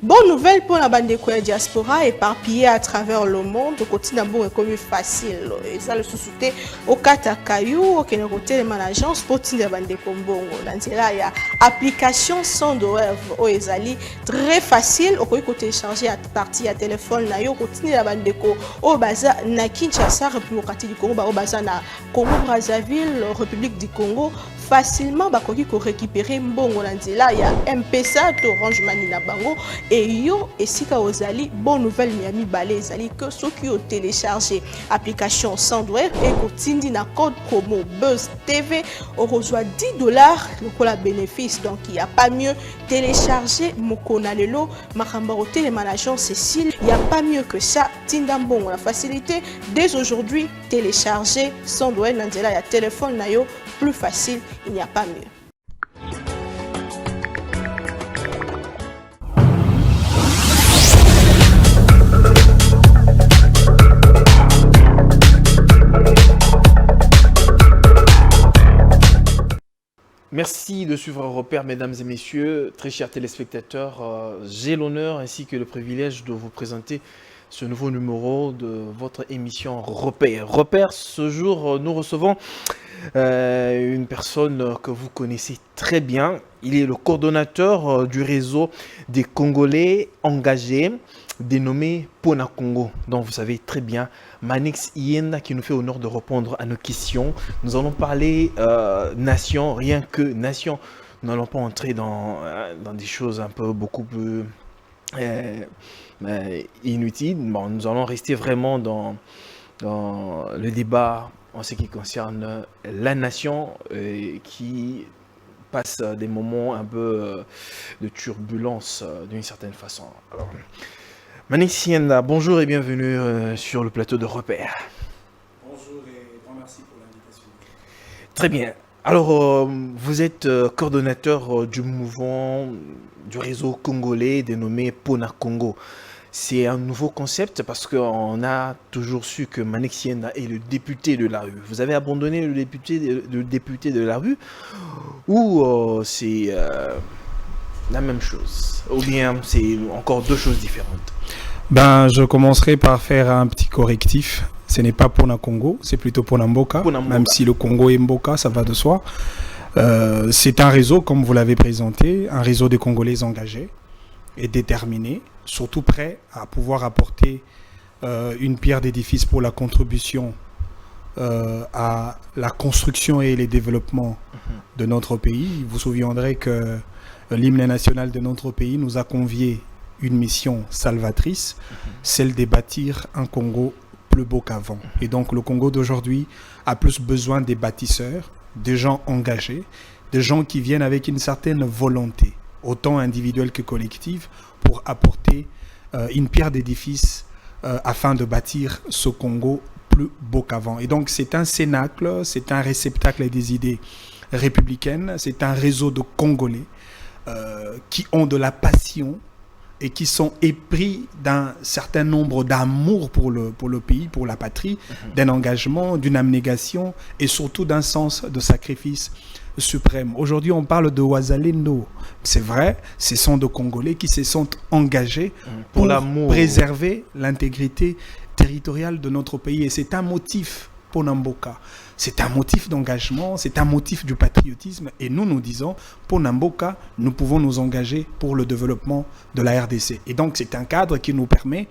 Bonne nouvelle pour la bande de diaspora éparpillée à travers le monde. Le quotidien est comme facile. Et ça, le sous-souté au Katakayou, au Kénéroté, les managers, pour la bande de Kombongo. Dans ce là, il y a application sans douleur au Ezali. Très facile. Au côté télécharger à partir à téléphone, na yo continue la bande de Ko. Au Baza, na Kinshasa, République du Congo, au Baza, na Congo Brazzaville, République du Congo. Facilement bakoki ko récupérer mbongo na nzela ya M-Pesa to Orange Money na bango et yo esika ozali bonne nouvelle miami balé ezali que ceux qui ont téléchargé application Sandwave et kotindi na code promo Buzz TV on reçoit $10 le la bénéfice donc il y a pas mieux télécharger mokona lelo makamba au télémanagement Cécile il y a pas mieux que ça tinda mbongo la facilité dès aujourd'hui télécharger Sandwave na nzela ya téléphone na yo plus facile, il n'y a pas mieux. Merci de suivre Repère, mesdames et messieurs, très chers téléspectateurs. J'ai l'honneur ainsi que le privilège de vous présenter ce nouveau numéro de votre émission Repère. Repère, ce jour, nous recevons une personne que vous connaissez très bien. Il est le coordonnateur du réseau des Congolais engagés, dénommé Pona Congo. Donc vous savez très bien, Manix Yenda qui nous fait honneur de répondre à nos questions. Nous allons parler nation, rien que nation. Nous n'allons pas entrer dans des choses un peu beaucoup plus inutiles. Bon, nous allons rester vraiment dans le débat en ce qui concerne la nation qui passe des moments un peu de turbulence d'une certaine façon. Alors, Manix Yenda, bonjour et bienvenue sur le plateau de Repère. Bonjour et grand merci pour l'invitation. Très bien. Alors, vous êtes coordonnateur du mouvement du réseau congolais dénommé Pona Congo. C'est un nouveau concept parce qu'on a toujours su que Manix Yenda est le député de la rue. Vous avez abandonné le député de la rue ou c'est la même chose? Ou bien c'est encore deux choses différentes? Je commencerai par faire un petit correctif. Ce n'est pas Pona Congo, c'est plutôt Pona Mboka. Même si le Congo est Mboka, ça va de soi. C'est un réseau, comme vous l'avez présenté, un réseau de Congolais engagés et déterminés, surtout prêts à pouvoir apporter une pierre d'édifice pour la contribution à la construction et le développement de notre pays. Vous vous souviendrez que l'hymne national de notre pays nous a convié une mission salvatrice, celle de bâtir un Congo plus beau qu'avant. Et donc le Congo d'aujourd'hui a plus besoin des bâtisseurs, des gens engagés, des gens qui viennent avec une certaine volonté, autant individuelle que collective, pour apporter une pierre d'édifice afin de bâtir ce Congo plus beau qu'avant. Et donc c'est un cénacle, c'est un réceptacle des idées républicaines, c'est un réseau de Congolais qui ont de la passion et qui sont épris d'un certain nombre d'amour pour le pays, pour la patrie, d'un engagement, d'une abnégation et surtout d'un sens de sacrifice suprême. Aujourd'hui, on parle de Wazalendo. C'est vrai, ce sont des Congolais qui se sont engagés pour préserver l'intégrité territoriale de notre pays. Et c'est un motif pour Namboka. C'est un motif d'engagement, c'est un motif du patriotisme. Et nous disons, pour Namboka, nous pouvons nous engager pour le développement de la RDC. Et donc, c'est un cadre qui nous permet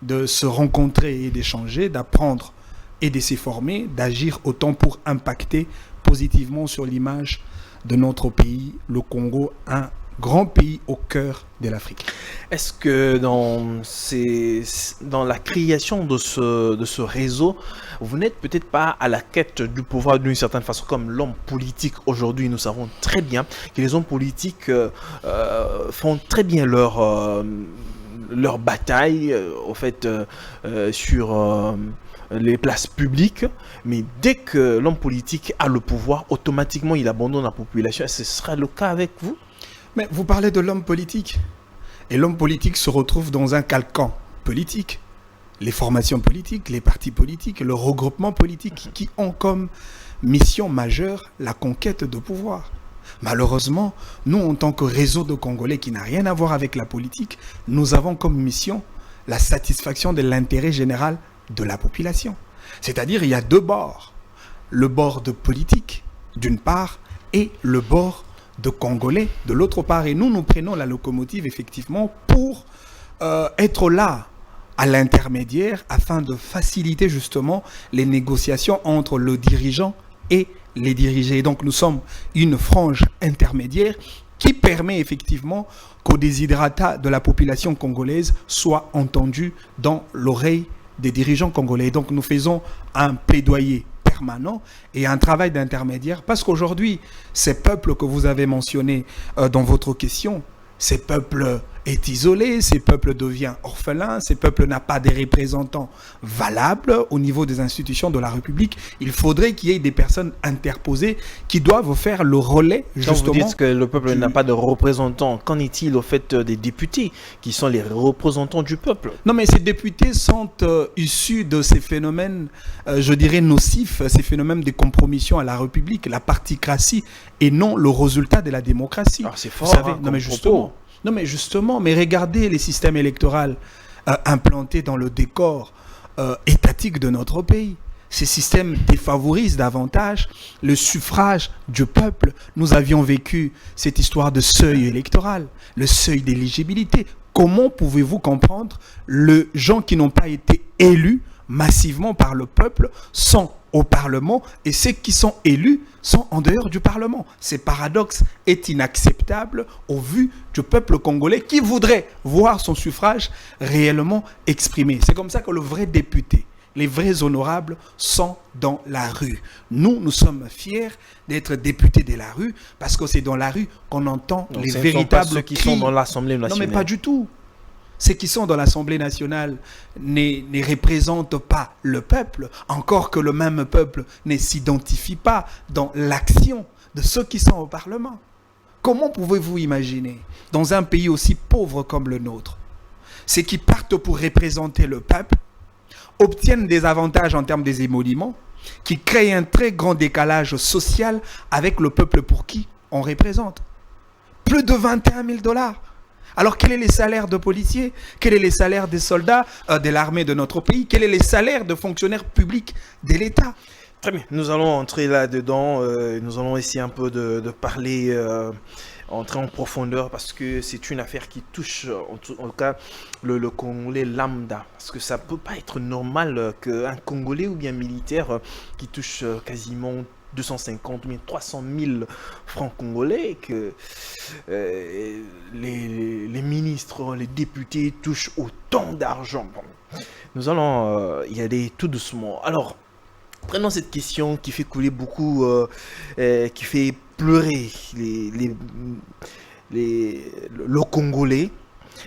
de se rencontrer et d'échanger, d'apprendre et de se former, d'agir autant pour impacter positivement sur l'image de notre pays, le Congo, un grand pays au cœur de l'Afrique. Est-ce que dans la création de ce réseau, vous n'êtes peut-être pas à la quête du pouvoir d'une certaine façon, comme l'homme politique aujourd'hui? Nous savons très bien que les hommes politiques font très bien leur bataille au fait, sur les places publiques, mais dès que l'homme politique a le pouvoir, automatiquement il abandonne la population. Ce sera le cas avec vous? Mais vous parlez de l'homme politique. Et l'homme politique se retrouve dans un carcan politique. Les formations politiques, les partis politiques, le regroupement politique qui ont comme mission majeure la conquête de pouvoir. Malheureusement, nous, en tant que réseau de Congolais qui n'a rien à voir avec la politique, nous avons comme mission la satisfaction de l'intérêt général de la population. C'est-à-dire, il y a deux bords. Le bord de politique, d'une part, et le bord de Congolais, de l'autre part. Et nous, nous prenons la locomotive, effectivement, pour être là, à l'intermédiaire, afin de faciliter justement les négociations entre le dirigeant et les dirigés. Donc nous sommes une frange intermédiaire qui permet effectivement qu'au desiderata de la population congolaise soit entendu dans l'oreille des dirigeants congolais. Donc nous faisons un plaidoyer permanent et un travail d'intermédiaire parce qu'aujourd'hui, ces peuples que vous avez mentionnés dans votre question, ces peuples est isolé, ces peuples deviennent orphelins, ces peuples n'ont pas des représentants valables au niveau des institutions de la République. Il faudrait qu'il y ait des personnes interposées qui doivent faire le relais, justement. Quand vous dites que le peuple n'a pas de représentants, qu'en est-il au fait des députés qui sont les représentants du peuple? Non, mais ces députés sont issus de ces phénomènes, je dirais, nocifs, ces phénomènes de compromission à la République, la particratie, et non le résultat de la démocratie. Alors c'est fort, vous savez, hein, non, mais justement. Non, mais justement, mais regardez les systèmes électoraux implantés dans le décor étatique de notre pays. Ces systèmes défavorisent davantage le suffrage du peuple. Nous avions vécu cette histoire de seuil électoral, le seuil d'éligibilité. Comment pouvez-vous comprendre les gens qui n'ont pas été élus massivement par le peuple sont au Parlement et ceux qui sont élus sont en dehors du Parlement? Ce paradoxe est inacceptable au vu du peuple congolais qui voudrait voir son suffrage réellement exprimé. C'est comme ça que le vrai député, les vrais honorables sont dans la rue. Nous sommes fiers d'être députés de la rue parce que c'est dans la rue qu'on entend donc, les ce véritables ne sont pas ceux qui sont dans l'Assemblée nationale. Non, mais pas du tout. Ceux qui sont dans l'Assemblée nationale ne représentent pas le peuple, encore que le même peuple ne s'identifie pas dans l'action de ceux qui sont au Parlement. Comment pouvez-vous imaginer, dans un pays aussi pauvre comme le nôtre, ceux qui partent pour représenter le peuple obtiennent des avantages en termes des émoluments, qui créent un très grand décalage social avec le peuple pour qui on représente? Plus de 21 000 $. Alors, quels sont les salaires de policiers? Quels sont les salaires des soldats de l'armée de notre pays? Quels sont les salaires de fonctionnaires publics de l'État? Très bien, nous allons entrer là-dedans. Nous allons essayer un peu de parler, entrer en profondeur parce que c'est une affaire qui touche, en tout cas, le Congolais lambda. Parce que ça ne peut pas être normal qu'un Congolais ou bien militaire qui touche quasiment 250 000, 300 000 francs congolais, que les ministres, les députés touchent autant d'argent. Bon, nous allons y aller tout doucement. Alors, prenons cette question qui fait couler beaucoup, qui fait pleurer le Congolais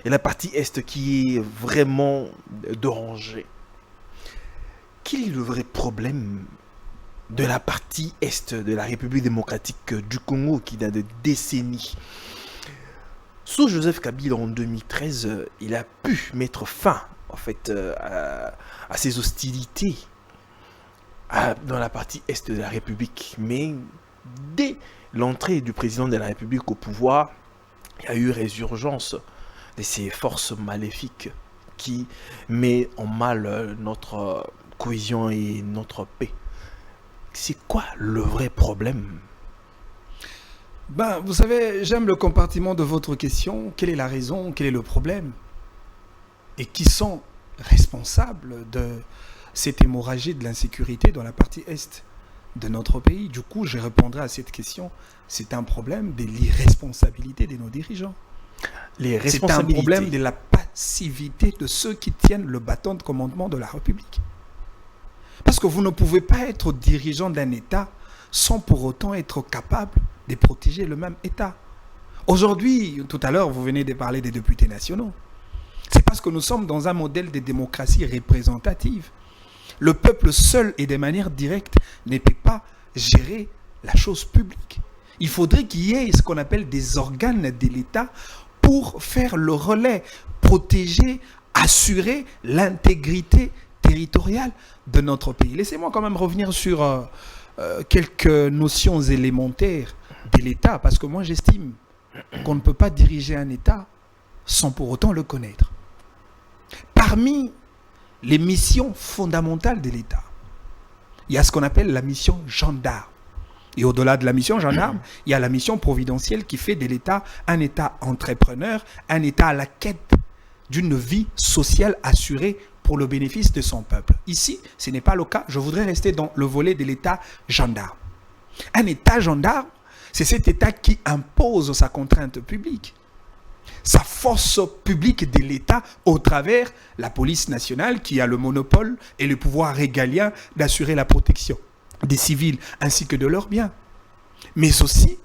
et la partie Est qui est vraiment dérangée. Quel est le vrai problème de la partie Est de la République démocratique du Congo qui date de décennies? Sous Joseph Kabila en 2013, il a pu mettre fin en fait, à ces hostilités dans la partie Est de la République. Mais dès l'entrée du président de la République au pouvoir, il y a eu résurgence de ces forces maléfiques qui mettent en mal notre cohésion et notre paix. C'est quoi le vrai problème? Vous savez, j'aime le compartiment de votre question. Quelle est la raison? Quel est le problème? Et qui sont responsables de cette hémorragie de l'insécurité dans la partie Est de notre pays? Du coup, je répondrai à cette question. C'est un problème de l'irresponsabilité de nos dirigeants. C'est un problème de la passivité de ceux qui tiennent le bâton de commandement de la République. Parce que vous ne pouvez pas être dirigeant d'un État sans pour autant être capable de protéger le même État. Aujourd'hui, tout à l'heure, vous venez de parler des députés nationaux. C'est parce que nous sommes dans un modèle de démocratie représentative. Le peuple seul et de manière directe ne peut pas gérer la chose publique. Il faudrait qu'il y ait ce qu'on appelle des organes de l'État pour faire le relais, protéger, assurer l'intégrité territoriale de notre pays. Laissez-moi quand même revenir sur quelques notions élémentaires de l'État, parce que moi j'estime qu'on ne peut pas diriger un État sans pour autant le connaître. Parmi les missions fondamentales de l'État, il y a ce qu'on appelle la mission gendarme. Et au-delà de la mission gendarme, il y a la mission providentielle qui fait de l'État un État entrepreneur, un État à la quête d'une vie sociale assurée pour le bénéfice de son peuple. Ici, ce n'est pas le cas. Je voudrais rester dans le volet de l'État gendarme. Un État gendarme, c'est cet État qui impose sa contrainte publique, sa force publique de l'État au travers la police nationale qui a le monopole et le pouvoir régalien d'assurer la protection des civils ainsi que de leurs biens. Mais aussi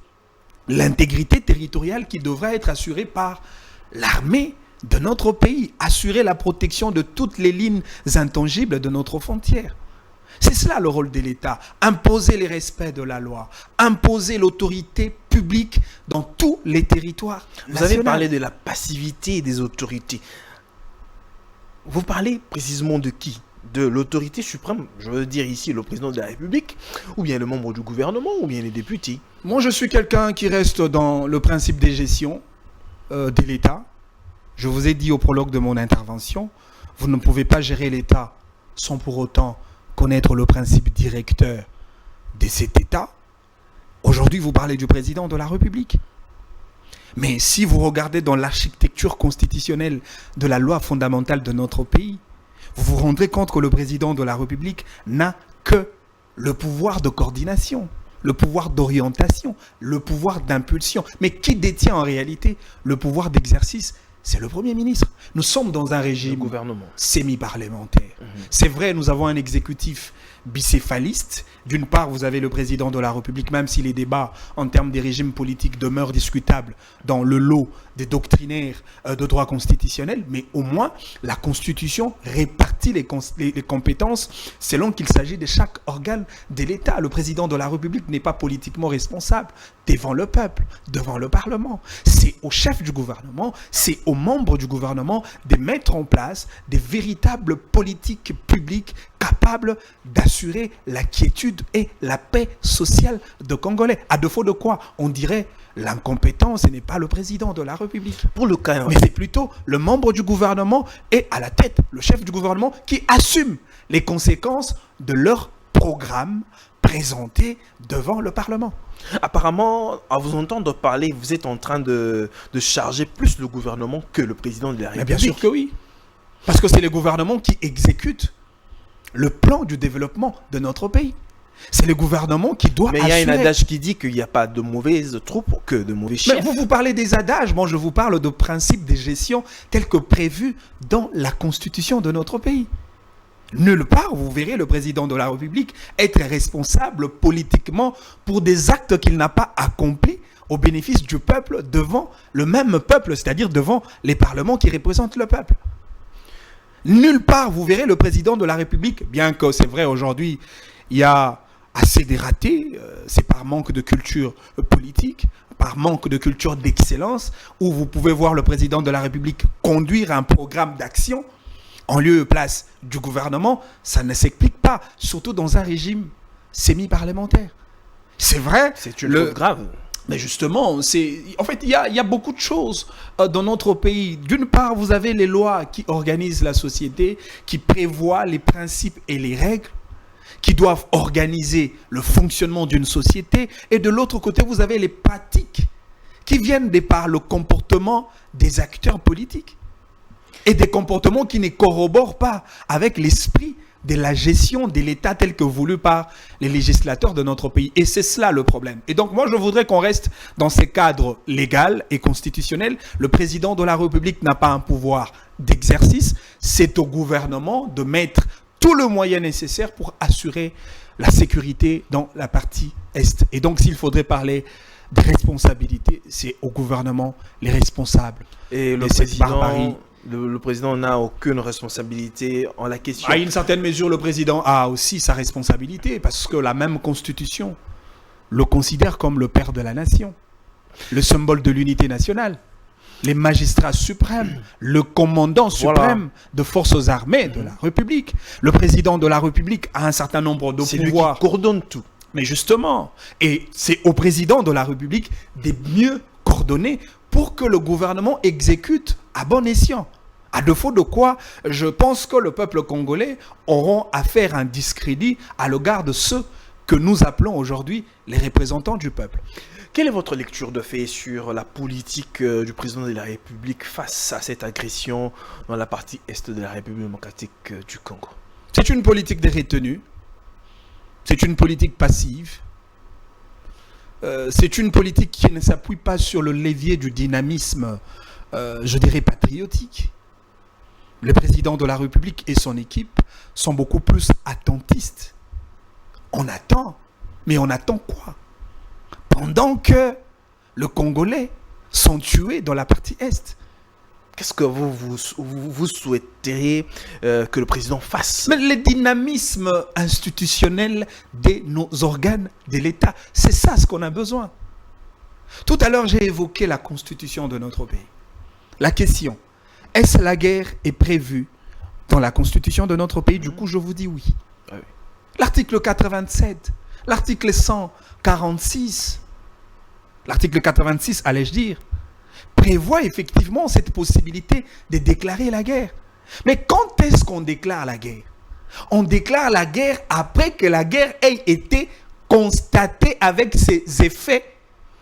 l'intégrité territoriale qui devra être assurée par l'armée de notre pays, assurer la protection de toutes les lignes intangibles de notre frontière. C'est cela le rôle de l'État, imposer les respects de la loi, imposer l'autorité publique dans tous les territoires nationaux. Vous avez parlé de la passivité des autorités. Vous parlez précisément de qui? De l'autorité suprême, je veux dire ici le président de la République, ou bien le membre du gouvernement, ou bien les députés? Moi, je suis quelqu'un qui reste dans le principe de gestion de l'État. Je vous ai dit au prologue de mon intervention, vous ne pouvez pas gérer l'État sans pour autant connaître le principe directeur de cet État. Aujourd'hui, vous parlez du président de la République. Mais si vous regardez dans l'architecture constitutionnelle de la loi fondamentale de notre pays, vous vous rendrez compte que le président de la République n'a que le pouvoir de coordination, le pouvoir d'orientation, le pouvoir d'impulsion. Mais qui détient en réalité le pouvoir d'exercice? C'est le Premier ministre. Nous sommes dans un régime semi-parlementaire. C'est vrai, nous avons un exécutif bicéphaliste. D'une part, vous avez le président de la République, même si les débats en termes des régimes politiques demeurent discutables dans le lot des doctrinaires de droit constitutionnel, mais au moins la Constitution répartit les compétences selon qu'il s'agit de chaque organe de l'État. Le président de la République n'est pas politiquement responsable devant le peuple, devant le Parlement. C'est au chef du gouvernement, c'est aux membres du gouvernement de mettre en place des véritables politiques publiques capables d'assurer la quiétude et la paix sociale de Congolais. À défaut de quoi, on dirait l'incompétence, ce n'est pas le président de la République. Pour le cas, mais c'est plutôt le membre du gouvernement et à la tête, le chef du gouvernement, qui assume les conséquences de leur programme présenté devant le Parlement. Apparemment, à vous entendre parler, vous êtes en train de charger plus le gouvernement que le président de la République. Mais bien sûr que oui. Parce que c'est le gouvernement qui exécute le plan du développement de notre pays. C'est le gouvernement qui doit assurer. Mais il y a un adage qui dit qu'il n'y a pas de mauvaises troupes que de mauvais chefs. Mais vous parlez des adages, moi je vous parle de principes de gestion tels que prévus dans la Constitution de notre pays. Nulle part, vous verrez le président de la République être responsable politiquement pour des actes qu'il n'a pas accomplis au bénéfice du peuple devant le même peuple, c'est-à-dire devant les parlements qui représentent le peuple. Nulle part, vous verrez le président de la République, bien que c'est vrai aujourd'hui, il y a assez de ratés, c'est par manque de culture politique, par manque de culture d'excellence, où vous pouvez voir le président de la République conduire un programme d'action en lieu et place du gouvernement. Ça ne s'explique pas, surtout dans un régime semi-parlementaire. C'est vrai. C'est une faute grave. Mais justement, en fait, il y a beaucoup de choses dans notre pays. D'une part, vous avez les lois qui organisent la société, qui prévoient les principes et les règles qui doivent organiser le fonctionnement d'une société. Et de l'autre côté, vous avez les pratiques qui viennent de par le comportement des acteurs politiques. Et des comportements qui ne corroborent pas avec l'esprit de la gestion de l'État tel que voulu par les législateurs de notre pays. Et c'est cela le problème. Et donc moi, je voudrais qu'on reste dans ces cadres légaux et constitutionnels. Le président de la République n'a pas un pouvoir d'exercice. C'est au gouvernement de mettre tout le moyen nécessaire pour assurer la sécurité dans la partie Est. Et donc, s'il faudrait parler de responsabilité, c'est au gouvernement les responsables. Et le président... Le président n'a aucune responsabilité en la question. À une certaine mesure, le président a aussi sa responsabilité parce que la même Constitution le considère comme le père de la nation, le symbole de l'unité nationale, les magistrats suprêmes, le commandant suprême de forces armées de la République. Le président de la République a un certain nombre de pouvoirs. C'est lui qui coordonne tout. Mais justement, et c'est au président de la République de mieux coordonner pour que le gouvernement exécute à bon escient. À défaut de quoi, je pense que le peuple congolais auront à faire un discrédit à l'égard de ceux que nous appelons aujourd'hui les représentants du peuple. Quelle est votre lecture de fait sur la politique du président de la République face à cette agression dans la partie est de la République démocratique du Congo? C'est une politique de retenue. C'est une politique passive. C'est une politique qui ne s'appuie pas sur le levier du dynamisme, je dirais, patriotique. Le président de la République et son équipe sont beaucoup plus attentistes. On attend, mais on attend quoi? Pendant que les Congolais sont tués dans la partie Est. Qu'est-ce que vous souhaiteriez que le président fasse? Mais le dynamisme institutionnel de nos organes de l'État, c'est ça ce qu'on a besoin. Tout à l'heure, j'ai évoqué la constitution de notre pays. La question, est-ce que la guerre est prévue dans la constitution de notre pays? Du coup, je vous dis oui. Oui. L'article 87, l'article 146, l'article 86, allais-je dire, prévoit effectivement cette possibilité de déclarer la guerre. Mais quand est-ce qu'on déclare la guerre? On déclare la guerre après que la guerre ait été constatée avec ses effets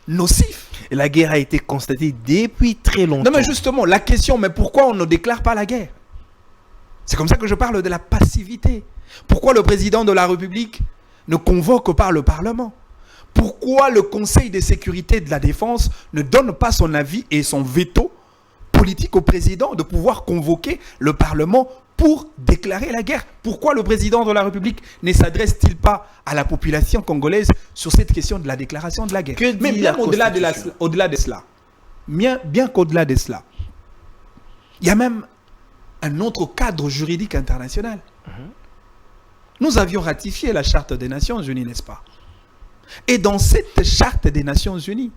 nocifs. Et la guerre a été constatée depuis très longtemps. Non mais justement, la question, mais pourquoi on ne déclare pas la guerre? C'est comme ça que je parle de la passivité. Pourquoi le président de la République ne convoque pas le Parlement? Pourquoi le Conseil de sécurité de la défense ne donne pas son avis et son veto politique au président de pouvoir convoquer le Parlement pour déclarer la guerre? Pourquoi le président de la République ne s'adresse-t-il pas à la population congolaise sur cette question de la déclaration de la guerre? Mais bien au-delà de cela, bien qu'au-delà de cela, il y a même un autre cadre juridique international. Nous avions ratifié la Charte des Nations Unies, n'est-ce pas? Et dans cette Charte des Nations Unies,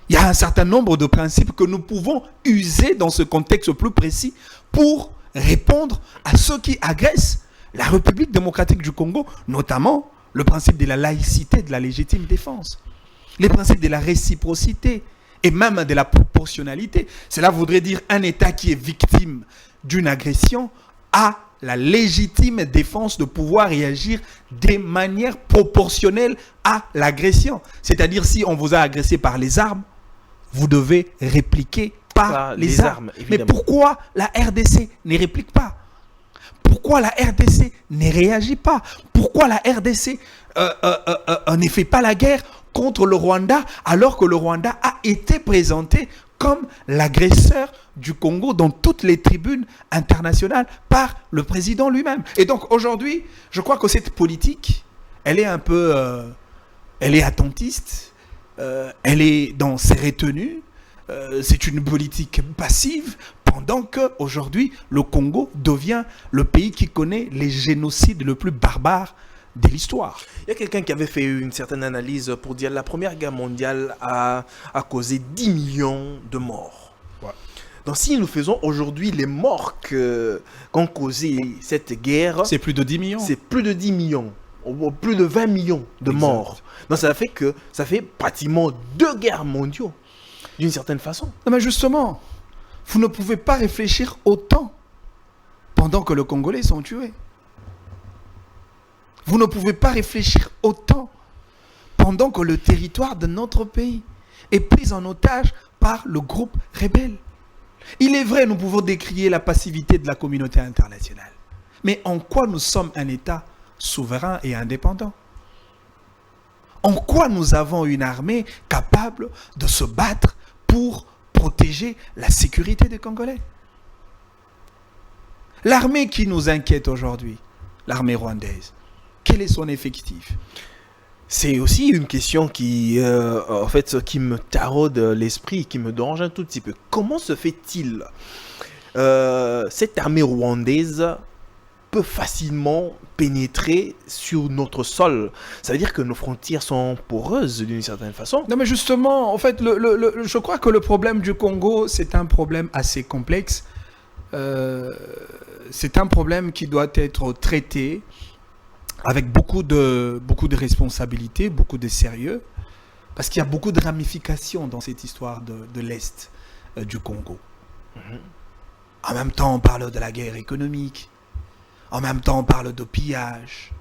il y a un certain nombre de principes que nous pouvons user dans ce contexte plus précis pour répondre à ceux qui agressent la République démocratique du Congo, notamment le principe de la laïcité, de la légitime défense, les principes de la réciprocité et même de la proportionnalité. Cela voudrait dire un État qui est victime d'une agression a la légitime défense de pouvoir réagir de manière proportionnelle à l'agression. C'est-à-dire, si on vous a agressé par les armes, vous devez répliquer par les armes. Mais pourquoi la RDC ne réplique pas? Pourquoi la RDC ne réagit pas? Pourquoi la RDC ne fait pas la guerre contre le Rwanda alors que le Rwanda a été présenté comme l'agresseur du Congo dans toutes les tribunes internationales par le président lui-même? Et donc aujourd'hui, je crois que cette politique, elle est un peu, elle est attentiste, elle est dans ses retenues, c'est une politique passive, pendant qu'aujourd'hui, le Congo devient le pays qui connaît les génocides le plus barbares de l'histoire. Il y a quelqu'un qui avait fait une certaine analyse pour dire que la Première Guerre mondiale a causé 10 millions de morts. Ouais. Donc si nous faisons aujourd'hui les morts qu'ont causé cette guerre... C'est plus de 10 millions. C'est plus de 10 millions. Plus de 20 millions de morts. Donc ça fait pratiquement 2 guerres mondiales, d'une certaine façon. Non mais justement, vous ne pouvez pas réfléchir autant pendant que les Congolais sont tués. Vous ne pouvez pas réfléchir autant pendant que le territoire de notre pays est pris en otage par le groupe rebelle. Il est vrai, nous pouvons décrier la passivité de la communauté internationale. Mais en quoi nous sommes un État souverain et indépendant? En quoi nous avons une armée capable de se battre pour protéger la sécurité des Congolais? L'armée qui nous inquiète aujourd'hui, l'armée rwandaise, quel est son effectif? C'est aussi une question qui me taraude l'esprit, qui me dérange un tout petit peu. Comment se fait-il cette armée rwandaise peut facilement pénétrer sur notre sol? Ça veut dire que nos frontières sont poreuses d'une certaine façon. Non mais justement, en fait, je crois que le problème du Congo, c'est un problème assez complexe. C'est un problème qui doit être traité avec beaucoup de responsabilités, beaucoup de sérieux, parce qu'il y a beaucoup de ramifications dans cette histoire de l'Est du Congo. En même temps, on parle de la guerre économique. En même temps, on parle de pillage.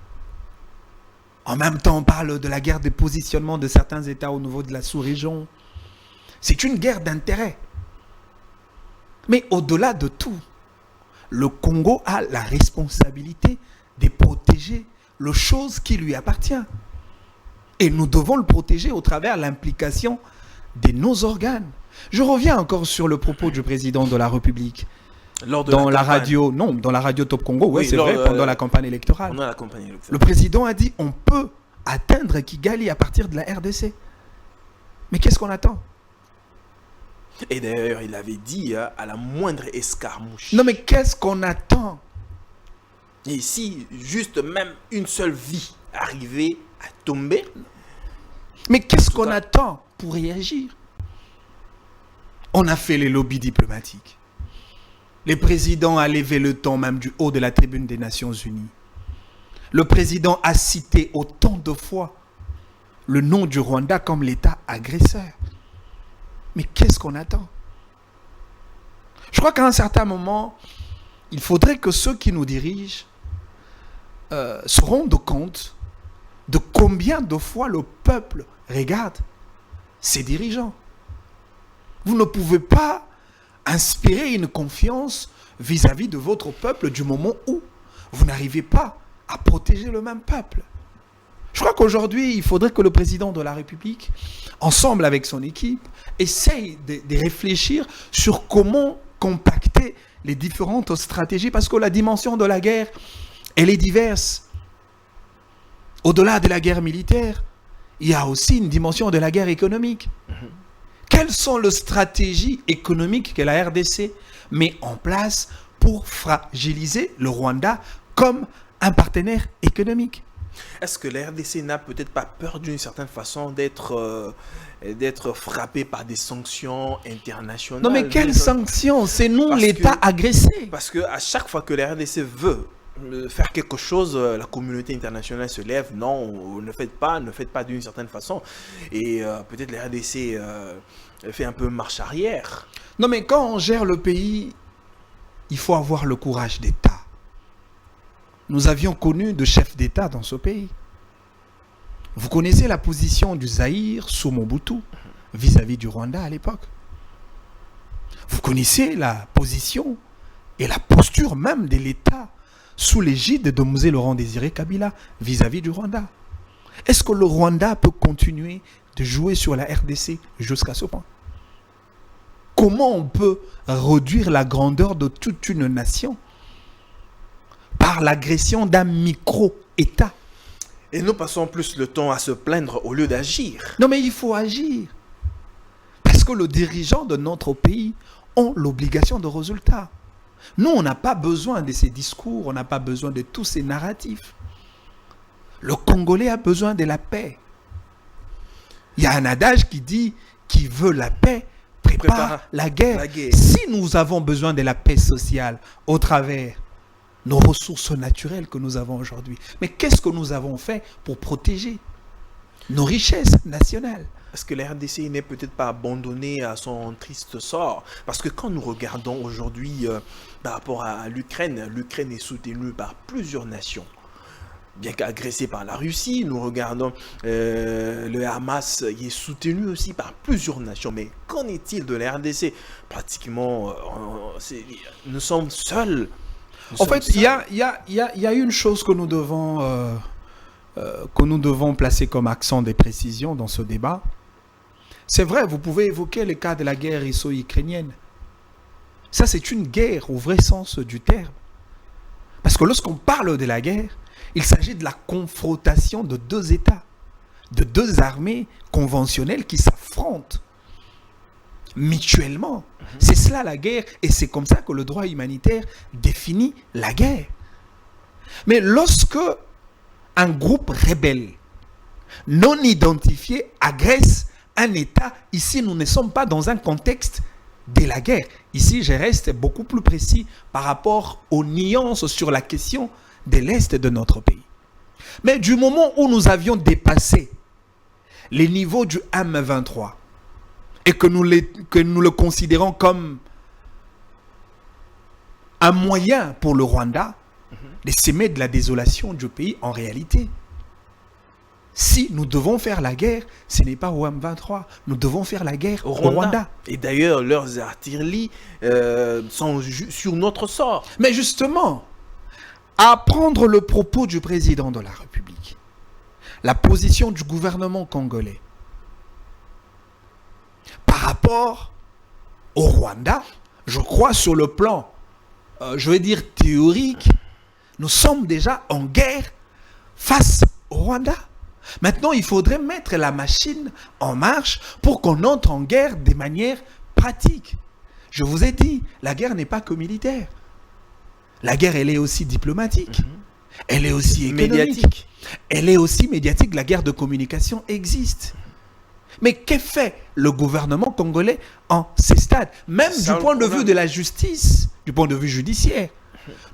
En même temps, on parle de la guerre de positionnement de certains États au niveau de la sous-région. C'est une guerre d'intérêt. Mais au-delà de tout, le Congo a la responsabilité de protéger les choses qui lui appartiennent. Et nous devons le protéger au travers de l'implication de nos organes. Je reviens encore sur le propos du président de la République. Dans la radio Top Congo, oui, c'est vrai, pendant la campagne électorale. Le président a dit on peut atteindre Kigali à partir de la RDC. Mais qu'est-ce qu'on attend? Et d'ailleurs, il avait dit à la moindre escarmouche. Non, mais qu'est-ce qu'on attend? Et si juste même une seule vie arrivait à tomber. Mais qu'est-ce qu'on attend pour réagir? On a fait les lobbies diplomatiques. Le président a levé le ton même du haut de la tribune des Nations Unies. Le président a cité autant de fois le nom du Rwanda comme l'État agresseur. Mais qu'est-ce qu'on attend? Je crois qu'à un certain moment, il faudrait que ceux qui nous dirigent se rendent compte de combien de fois le peuple regarde ses dirigeants. Vous ne pouvez pas inspirer une confiance vis-à-vis de votre peuple du moment où vous n'arrivez pas à protéger le même peuple. Je crois qu'aujourd'hui, il faudrait que le président de la République, ensemble avec son équipe, essaye de réfléchir sur comment compacter les différentes stratégies, parce que la dimension de la guerre, elle est diverse. Au-delà de la guerre militaire, il y a aussi une dimension de la guerre économique. Quelles sont les stratégies économiques que la RDC met en place pour fragiliser le Rwanda comme un partenaire économique? Est-ce que la RDC n'a peut-être pas peur d'une certaine façon d'être frappée par des sanctions internationales? Non, mais quelles sanctions? C'est nous l'État agressé. Parce qu'à chaque fois que la RDC veut faire quelque chose, la communauté internationale se lève. Non, ne faites pas d'une certaine façon. Et peut-être la RDC fait un peu marche arrière. Non, mais quand on gère le pays, il faut avoir le courage d'État. Nous avions connu de chefs d'État dans ce pays. Vous connaissez la position du Zaïre sous Mobutu vis-à-vis du Rwanda à l'époque. Vous connaissez la position et la posture même de l'État sous l'égide de Mzee Laurent Désiré Kabila vis-à-vis du Rwanda. Est-ce que le Rwanda peut continuer de jouer sur la RDC jusqu'à ce point? Comment on peut réduire la grandeur de toute une nation par l'agression d'un micro-État? Et nous passons plus le temps à se plaindre au lieu d'agir. Non, mais il faut agir. Parce que les dirigeants de notre pays ont l'obligation de résultat. Nous, on n'a pas besoin de ces discours, on n'a pas besoin de tous ces narratifs. Le Congolais a besoin de la paix. Il y a un adage qui dit « qui veut la paix prépare la guerre ». Si nous avons besoin de la paix sociale au travers nos ressources naturelles que nous avons aujourd'hui, mais qu'est-ce que nous avons fait pour protéger nos richesses nationales? Est-ce que la RDC n'est peut-être pas abandonnée à son triste sort? Parce que quand nous regardons aujourd'hui par rapport à l'Ukraine, l'Ukraine est soutenue par plusieurs nations. Bien qu'agressée par la Russie, nous regardons le Hamas qui est soutenu aussi par plusieurs nations. Mais qu'en est-il de la RDC? Pratiquement, nous sommes seuls. En fait, il y a une chose que nous devons placer comme accent de précision dans ce débat. C'est vrai, vous pouvez évoquer le cas de la guerre russo-ukrainienne. Ça, c'est une guerre au vrai sens du terme. Parce que lorsqu'on parle de la guerre, il s'agit de la confrontation de deux États, de deux armées conventionnelles qui s'affrontent mutuellement. C'est cela la guerre, et c'est comme ça que le droit humanitaire définit la guerre. Mais lorsque un groupe rebelle non identifié agresse un État, ici nous ne sommes pas dans un contexte de la guerre. Ici je reste beaucoup plus précis par rapport aux nuances sur la question de l'Est de notre pays. Mais du moment où nous avions dépassé les niveaux du M23 et que nous le considérons comme un moyen pour le Rwanda de s'aimer de la désolation du pays, en réalité, si nous devons faire la guerre, ce n'est pas au M23, nous devons faire la guerre au Rwanda. Et d'ailleurs, leurs artilleries sont sur notre sort. Mais justement, à prendre le propos du président de la République, la position du gouvernement congolais par rapport au Rwanda, je crois sur le plan, je vais dire théorique, nous sommes déjà en guerre face au Rwanda. Maintenant, il faudrait mettre la machine en marche pour qu'on entre en guerre de manière pratique. Je vous ai dit, la guerre n'est pas que militaire. La guerre, elle est aussi diplomatique. Elle est aussi économique. Médiatique. Elle est aussi médiatique. La guerre de communication existe. Mais que fait le gouvernement congolais en ces stades? Même du point de vue de la justice, du point de vue judiciaire,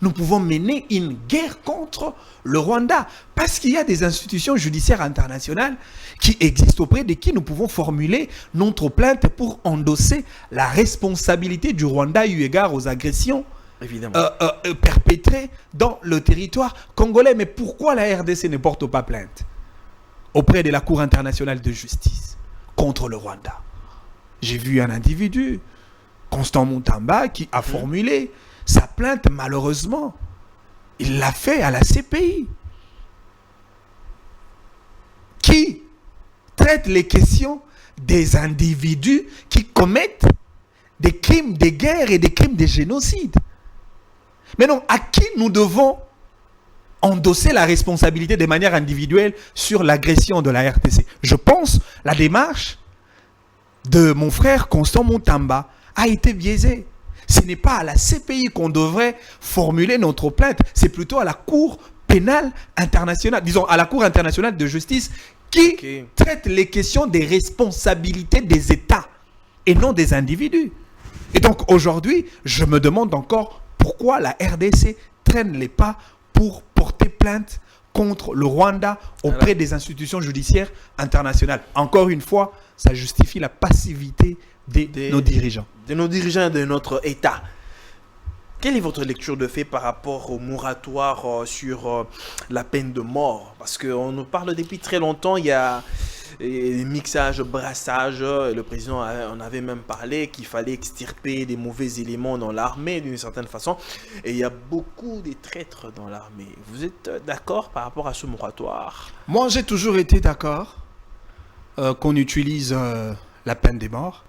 nous pouvons mener une guerre contre le Rwanda parce qu'il y a des institutions judiciaires internationales qui existent auprès de qui nous pouvons formuler notre plainte pour endosser la responsabilité du Rwanda eu égard aux agressions perpétrées dans le territoire congolais. Mais pourquoi la RDC ne porte pas plainte auprès de la Cour internationale de justice contre le Rwanda? J'ai vu un individu, Constant Moutamba, qui a formulé sa plainte. Malheureusement, il l'a fait à la CPI, qui traite les questions des individus qui commettent des crimes de guerre et des crimes de génocide. Mais non, à qui nous devons endosser la responsabilité de manière individuelle sur l'agression de la RDC? Je pense la démarche de mon frère Constant Moutamba a été biaisée. Ce n'est pas à la CPI qu'on devrait formuler notre plainte, c'est plutôt à la Cour pénale internationale, disons à la Cour internationale de justice qui traite les questions des responsabilités des États et non des individus. Et donc aujourd'hui, je me demande encore pourquoi la RDC traîne les pas pour porter plainte contre le Rwanda auprès des institutions judiciaires internationales. Encore une fois, ça justifie la passivité de nos dirigeants. De nos dirigeants et de notre État. Quelle est votre lecture de fait par rapport au moratoire sur la peine de mort? Parce qu'on nous parle depuis très longtemps, il y a mixage, brassage. Le président en avait même parlé qu'il fallait extirper des mauvais éléments dans l'armée d'une certaine façon. Et il y a beaucoup de traîtres dans l'armée. Vous êtes d'accord par rapport à ce moratoire? Moi, j'ai toujours été d'accord qu'on utilise la peine de mort.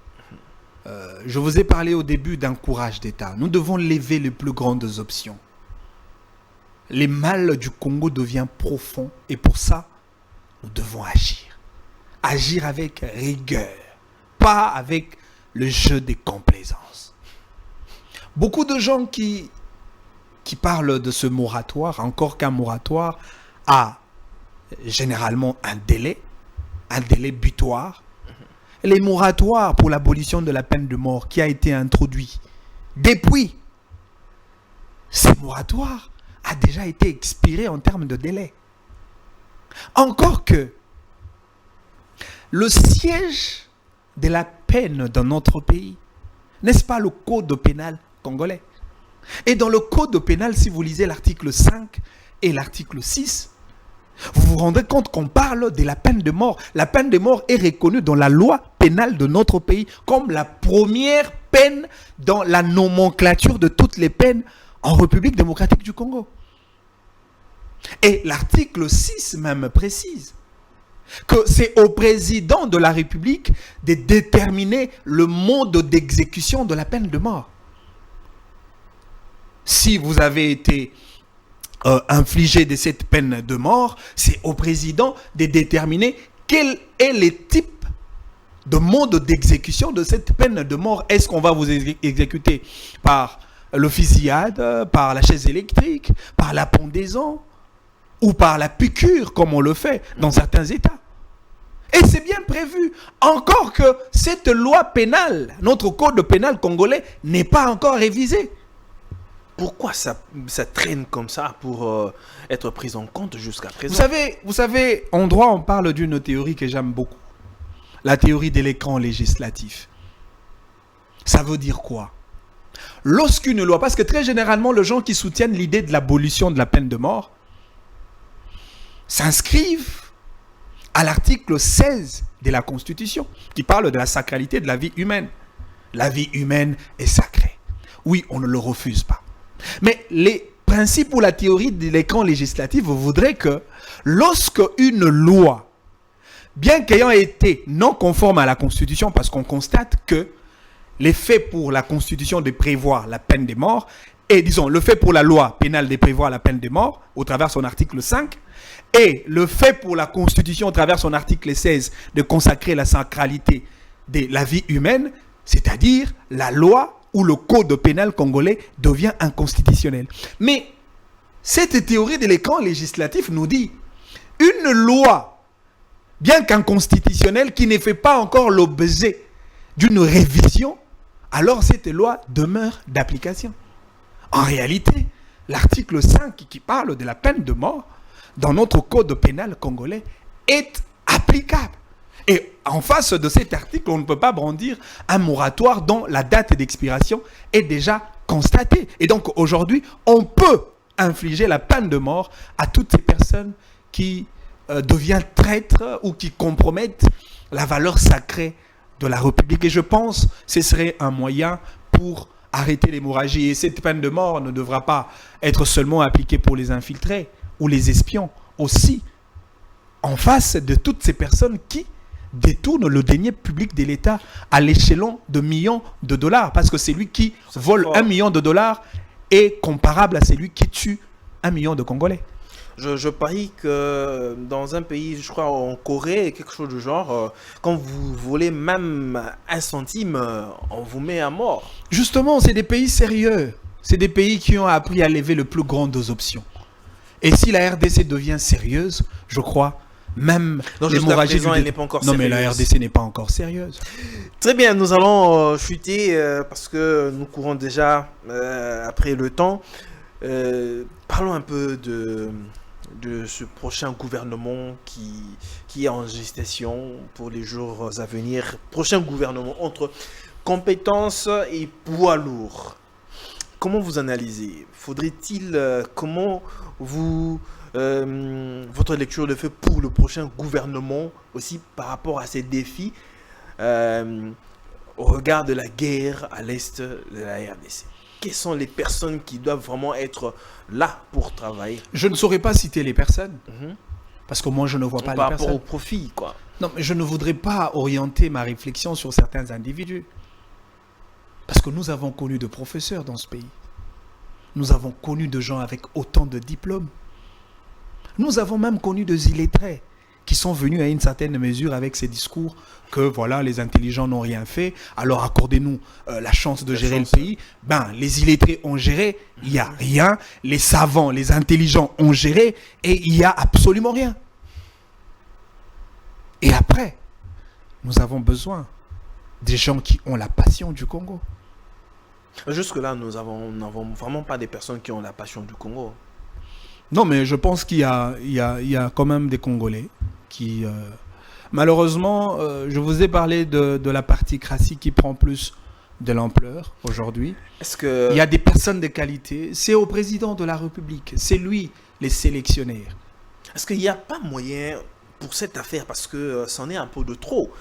Je vous ai parlé au début d'un courage d'État. Nous devons lever les plus grandes options. Les mal du Congo deviennent profonds et pour ça, nous devons agir. Agir avec rigueur, pas avec le jeu des complaisances. Beaucoup de gens qui parlent de ce moratoire, encore qu'un moratoire a généralement un délai butoir. Les moratoires pour l'abolition de la peine de mort qui a été introduit depuis, ce moratoire a déjà été expiré en termes de délai. Encore que le siège de la peine dans notre pays, n'est-ce pas le code pénal congolais? Et dans le code pénal, si vous lisez l'article 5 et l'article 6, vous vous rendez compte qu'on parle de la peine de mort. La peine de mort est reconnue dans la loi pénale de notre pays comme la première peine dans la nomenclature de toutes les peines en République démocratique du Congo. Et l'article 6 même précise que c'est au président de la République de déterminer le mode d'exécution de la peine de mort. Si vous avez été infligé de cette peine de mort, c'est au président de déterminer quel est le type de mode d'exécution de cette peine de mort. Est-ce qu'on va vous exécuter par le fusillade, par la chaise électrique, par la pendaison ou par la piqûre comme on le fait dans certains États? Et c'est bien prévu. Encore que cette loi pénale, notre code pénal congolais, n'est pas encore révisé. pourquoi ça traîne comme ça pour être pris en compte jusqu'à présent? Vous savez, en droit, on parle d'une théorie que j'aime beaucoup. La théorie de l'écran législatif. Ça veut dire quoi? Lorsqu'une loi, parce que très généralement, les gens qui soutiennent l'idée de l'abolition de la peine de mort s'inscrivent à l'article 16 de la Constitution, qui parle de la sacralité de la vie humaine. La vie humaine est sacrée. Oui, on ne le refuse pas. Mais les principes ou la théorie de l'écran législatif voudrait que lorsque une loi, bien qu'ayant été non conforme à la Constitution, parce qu'on constate que les faits pour la Constitution de prévoir la peine de mort, et disons, le fait pour la loi pénale de prévoir la peine de mort, au travers son article 5, et le fait pour la Constitution, au travers son article 16, de consacrer la sacralité de la vie humaine, c'est-à-dire la loi ou le code pénal congolais devient inconstitutionnel. Mais cette théorie de l'écran législatif nous dit une loi, bien qu'inconstitutionnelle, qui ne fait pas encore l'objet d'une révision, alors cette loi demeure d'application. En réalité, l'article 5 qui parle de la peine de mort dans notre code pénal congolais est applicable. Et en face de cet article, on ne peut pas brandir un moratoire dont la date d'expiration est déjà constatée. Et donc aujourd'hui, on peut infliger la peine de mort à toutes ces personnes qui deviennent traîtres ou qui compromettent la valeur sacrée de la République. Et je pense que ce serait un moyen pour arrêter l'hémorragie. Et cette peine de mort ne devra pas être seulement appliquée pour les infiltrés ou les espions, aussi en face de toutes ces personnes qui détournent le denier public de l'État à l'échelon de millions de dollars. Parce que celui qui vole 1 million de dollars est comparable à celui qui tue 1 million de Congolais. Je parie que dans un pays, je crois en Corée, quelque chose du genre, quand vous volez même 1 centime, on vous met à mort. Justement, c'est des pays sérieux. C'est des pays qui ont appris à lever le plus grand des options. Et si la RDC devient sérieuse, je crois, même l'hémorragie elle n'est pas encore non, sérieuse. mais la RDC n'est pas encore sérieuse. Très bien, nous allons chuter parce que nous courons déjà après le temps. Parlons un peu de ce prochain gouvernement qui est en gestation pour les jours à venir. Prochain gouvernement entre compétences et poids lourd. Comment vous analysez? Faudrait-il, comment vous, votre lecture le fait pour le prochain gouvernement aussi par rapport à ces défis au regard de la guerre à l'est de la RDC? Quelles sont les personnes qui doivent vraiment être là pour travailler? Je ne saurais pas citer les personnes, parce que moi je ne vois pas les personnes. Par rapport au profit, quoi. Non, mais je ne voudrais pas orienter ma réflexion sur certains individus. Parce que nous avons connu de professeurs dans ce pays. Nous avons connu de gens avec autant de diplômes. Nous avons même connu des illettrés qui sont venus à une certaine mesure avec ces discours que voilà, les intelligents n'ont rien fait, alors accordez-nous la chance de gérer le pays. Ben, les illettrés ont géré, il n'y a rien. Les savants, les intelligents ont géré et il n'y a absolument rien. Et après, nous avons besoin des gens qui ont la passion du Congo. Jusque-là, nous n'avons vraiment pas des personnes qui ont la passion du Congo. Non, mais je pense qu'il y a quand même des Congolais qui... malheureusement, je vous ai parlé de la particratie qui prend plus de l'ampleur aujourd'hui. Il y a des personnes de qualité. C'est au président de la République. C'est lui, les sélectionnaires. Est-ce qu'il n'y a pas moyen pour cette affaire, parce que c'en est un peu de trop.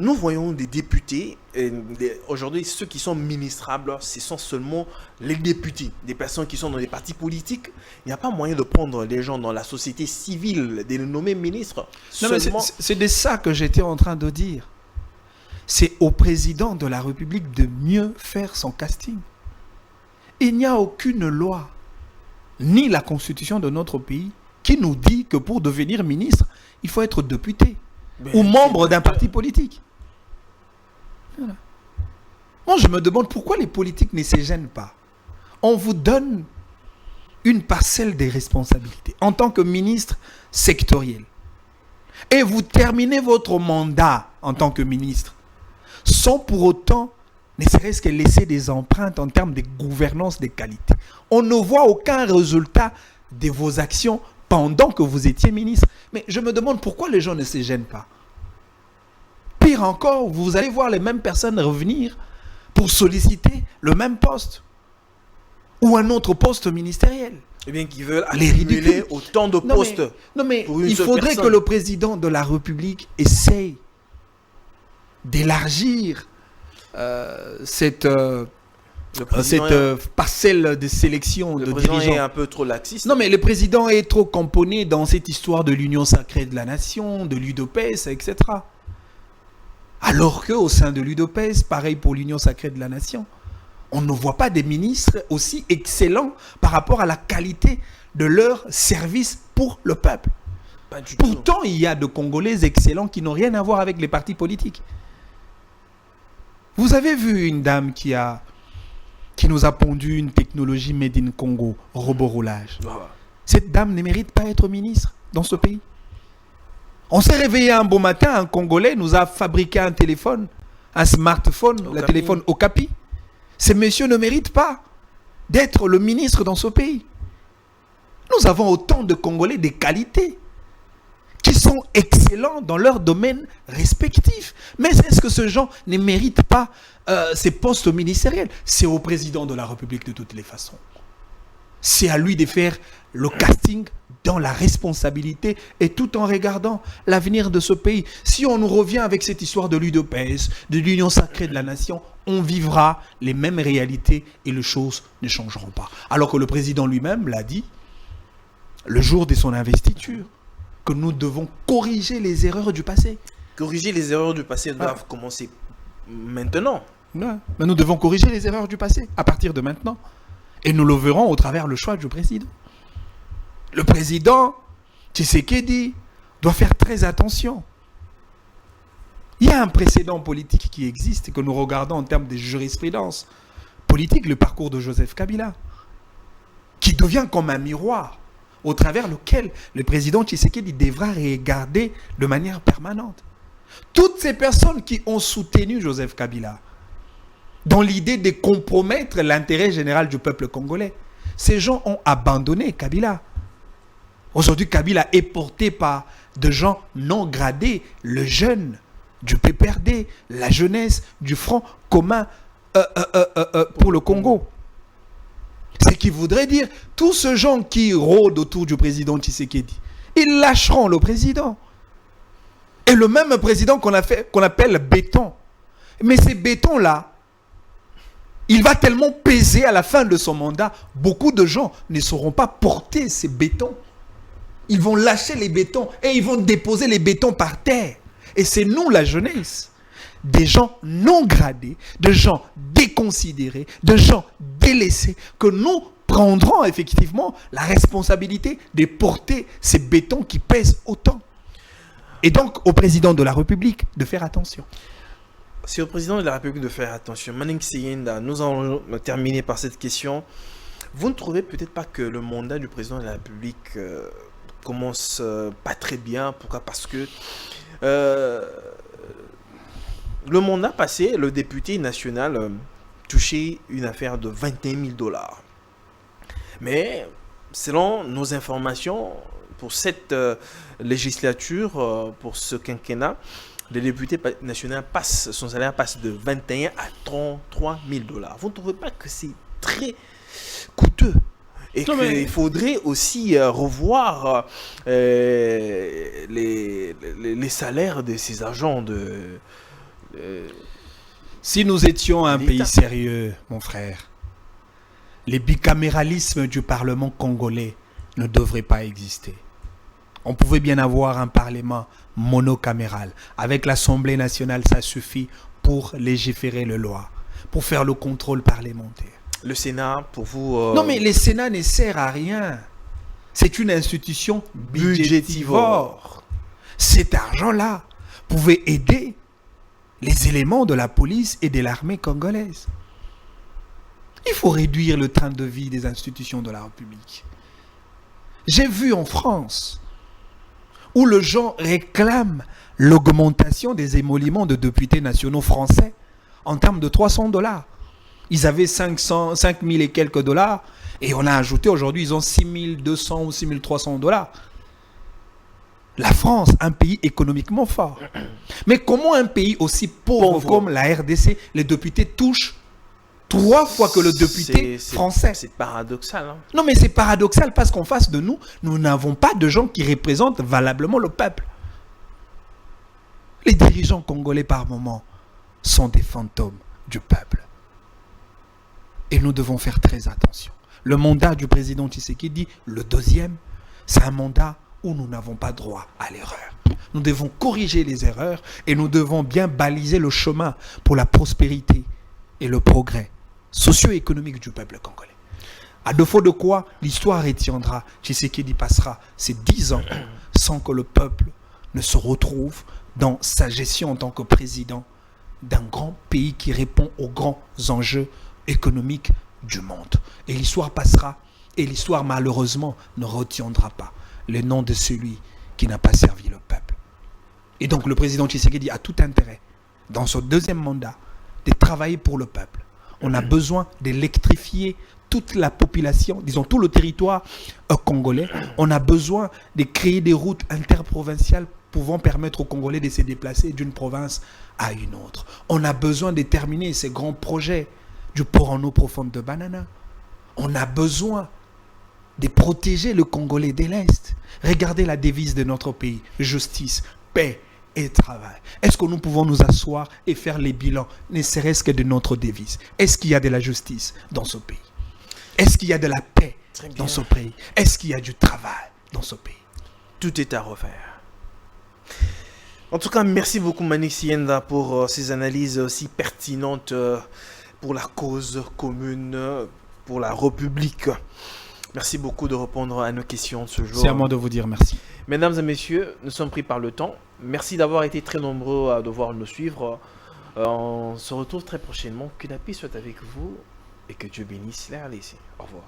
Nous voyons des députés, aujourd'hui ceux qui sont ministrables, ce sont seulement les députés, des personnes qui sont dans les partis politiques. Il n'y a pas moyen de prendre les gens dans la société civile, de les nommer ministres. Non, mais c'est de ça que j'étais en train de dire. C'est au président de la République de mieux faire son casting. Il n'y a aucune loi, ni la constitution de notre pays, qui nous dit que pour devenir ministre, il faut être député ou membre d'un parti politique. Voilà. Moi, je me demande pourquoi les politiques ne se gênent pas. On vous donne une parcelle des responsabilités en tant que ministre sectoriel. Et vous terminez votre mandat en tant que ministre sans pour autant ne serait-ce que laisser des empreintes en termes de gouvernance de qualité. On ne voit aucun résultat de vos actions pendant que vous étiez ministre. Mais je me demande pourquoi les gens ne se gênent pas. Pire encore, vous allez voir les mêmes personnes revenir pour solliciter le même poste ou un autre poste ministériel. Eh bien, qui veulent accumuler autant de postes. Non mais il faudrait que le président de la République essaye d'élargir cette parcelle de sélection de dirigeants. Le président est un peu trop laxiste. Non, mais le président est trop camponné dans cette histoire de l'union sacrée de la nation, de l'UDPS, etc. Alors qu'au sein de l'UDPS, pareil pour l'union sacrée de la nation, on ne voit pas des ministres aussi excellents par rapport à la qualité de leur service pour le peuple. Pourtant, il y a de Congolais excellents qui n'ont rien à voir avec les partis politiques. Vous avez vu une dame qui nous a pondu une technologie made in Congo, robot roulage. Cette dame ne mérite pas d'être ministre dans ce pays. On s'est réveillé un beau matin, un Congolais nous a fabriqué un téléphone, un smartphone, le téléphone Okapi. Ces messieurs ne méritent pas d'être le ministre dans ce pays. Nous avons autant de Congolais de qualité qui sont excellents dans leur domaine respectif. Mais est-ce que ces gens ne méritent pas ces postes ministériels? C'est au président de la République de toutes les façons. C'est à lui de faire le casting dans la responsabilité et tout en regardant l'avenir de ce pays. Si on nous revient avec cette histoire de l'UDPS, de l'union sacrée de la nation, on vivra les mêmes réalités et les choses ne changeront pas. Alors que le président lui-même l'a dit, le jour de son investiture, que nous devons corriger les erreurs du passé. Corriger les erreurs du passé doivent commencer maintenant. Non, mais nous devons corriger les erreurs du passé à partir de maintenant. Et nous le verrons au travers du choix du président. Le président Tshisekedi doit faire très attention. Il y a un précédent politique qui existe et que nous regardons en termes de jurisprudence politique, le parcours de Joseph Kabila, qui devient comme un miroir au travers lequel le président Tshisekedi devra regarder de manière permanente. Toutes ces personnes qui ont soutenu Joseph Kabila dans l'idée de compromettre l'intérêt général du peuple congolais, ces gens ont abandonné Kabila. Aujourd'hui, Kabila est porté par des gens non gradés, le jeune du PPRD, la jeunesse du Front commun pour le Congo. Ce qui voudrait dire, tous ces gens qui rôdent autour du président Tshisekedi, ils lâcheront le président. Et le même président qu'on appelle béton. Mais ces bétons-là, il va tellement peser à la fin de son mandat, beaucoup de gens ne sauront pas porter ces bétons. Ils vont lâcher les bétons et ils vont déposer les bétons par terre. Et c'est nous, la jeunesse, des gens non gradés, de gens déconsidérés, de gens délaissés, que nous prendrons effectivement la responsabilité de porter ces bétons qui pèsent autant. Et donc, au président de la République de faire attention. C'est au président de la République de faire attention. Maning Seyenda, nous allons terminer par cette question. Vous ne trouvez peut-être pas que le mandat du président de la République commence pas très bien? Pourquoi? Parce que le mandat passé, le député national touchait une affaire de 21 000 $. Mais selon nos informations, pour cette législature, pour ce quinquennat, le député national son salaire passe de 21 à 33 000 $. Vous ne trouvez pas que c'est très coûteux? Et qu'il faudrait aussi revoir les salaires de ces agents de... Si nous étions un pays sérieux, mon frère, les bicaméralismes du Parlement congolais ne devraient pas exister. On pouvait bien avoir un Parlement monocaméral. Avec l'Assemblée nationale, ça suffit pour légiférer les lois, pour faire le contrôle parlementaire. Le Sénat, pour vous... Non, mais le Sénat ne sert à rien. C'est une institution budgétivore. Cet argent-là pouvait aider les éléments de la police et de l'armée congolaise. Il faut réduire le train de vie des institutions de la République. J'ai vu en France où les gens réclament l'augmentation des émoluments de députés nationaux français en termes de 300 $. Ils avaient 500, 5000 et quelques dollars. Et on a ajouté aujourd'hui, ils ont 6200 ou 6300 $. La France, un pays économiquement fort. Mais comment un pays aussi pauvre comme la RDC, les députés touchent 3 fois que le député français? C'est paradoxal. Hein? Non, mais c'est paradoxal parce qu'en face de nous, nous n'avons pas de gens qui représentent valablement le peuple. Les dirigeants congolais par moment sont des fantômes du peuple. Et nous devons faire très attention. Le mandat du président Tshisekedi, le deuxième, c'est un mandat où nous n'avons pas droit à l'erreur. Nous devons corriger les erreurs et nous devons bien baliser le chemin pour la prospérité et le progrès socio-économique du peuple congolais. À défaut de quoi, l'histoire retiendra. Tshisekedi passera ces 10 ans sans que le peuple ne se retrouve dans sa gestion en tant que président d'un grand pays qui répond aux grands enjeux économiques du monde. Et l'histoire passera, et l'histoire malheureusement ne retiendra pas le nom de celui qui n'a pas servi le peuple. Et donc le président Tshisekedi a tout intérêt, dans son deuxième mandat, de travailler pour le peuple. On a besoin d'électrifier toute la population, disons tout le territoire congolais. On a besoin de créer des routes interprovinciales pouvant permettre aux Congolais de se déplacer d'une province à une autre. On a besoin de terminer ces grands projets du port en eau profonde de Banana. On a besoin de protéger le Congolais de l'Est. Regardez la devise de notre pays, justice, paix et travail. Est-ce que nous pouvons nous asseoir et faire les bilans, ne serait-ce que de notre devise? Est-ce qu'il y a de la justice dans ce pays? Est-ce qu'il y a de la paix dans ce pays? Est-ce qu'il y a du travail dans ce pays? Tout est à refaire. En tout cas, merci beaucoup Mani Sienda pour ces analyses aussi pertinentes pour la cause commune, pour la République. Merci beaucoup de répondre à nos questions ce jour. C'est à moi de vous dire merci. Mesdames et messieurs, nous sommes pris par le temps. Merci d'avoir été très nombreux à devoir nous suivre. On se retrouve très prochainement. Que la paix soit avec vous et que Dieu bénisse les RDC. Au revoir.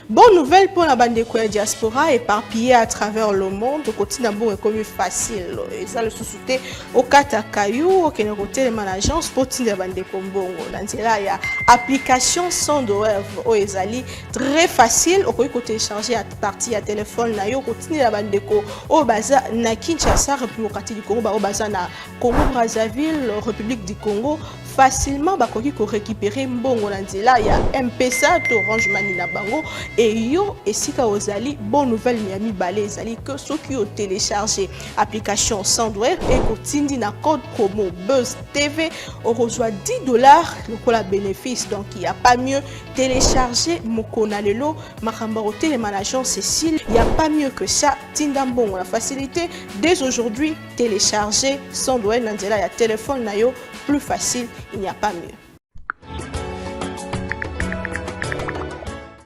Bonne nouvelle pour la bande de diaspora éparpillée à travers le monde. Le quotidien est comme facile. Et ça, le sous-souté au Katakayou, au Kénéroté, les agence pour la bande de Kombongo. Dans ce là, il y a application sans douleur au Ezali. Très facile. Au côté télécharger à partir à téléphone, na yo continue la bande de Ko. Au Baza, na Kinshasa, République du Congo, au Baza, na Congo Brazzaville, République du Congo. Facilement, bakoki ko récupérer mbongo na nzela ya M-Pesa to Orange Money na bango et yo esika ozali bonne nouvelle miami balé ezali que ceux qui ont téléchargé application Sandwave et kotindi na code promo Buzz TV on reçoit $10 le bénéfice. Donc il n'y a pas mieux télécharger Mokona Lelo Makamba Hotel et Management Cécile, il n'y a pas mieux que ça. Tindambon la facilité dès aujourd'hui télécharger Sandwave na nzela ya téléphone na yo plus facile, il n'y a pas mieux.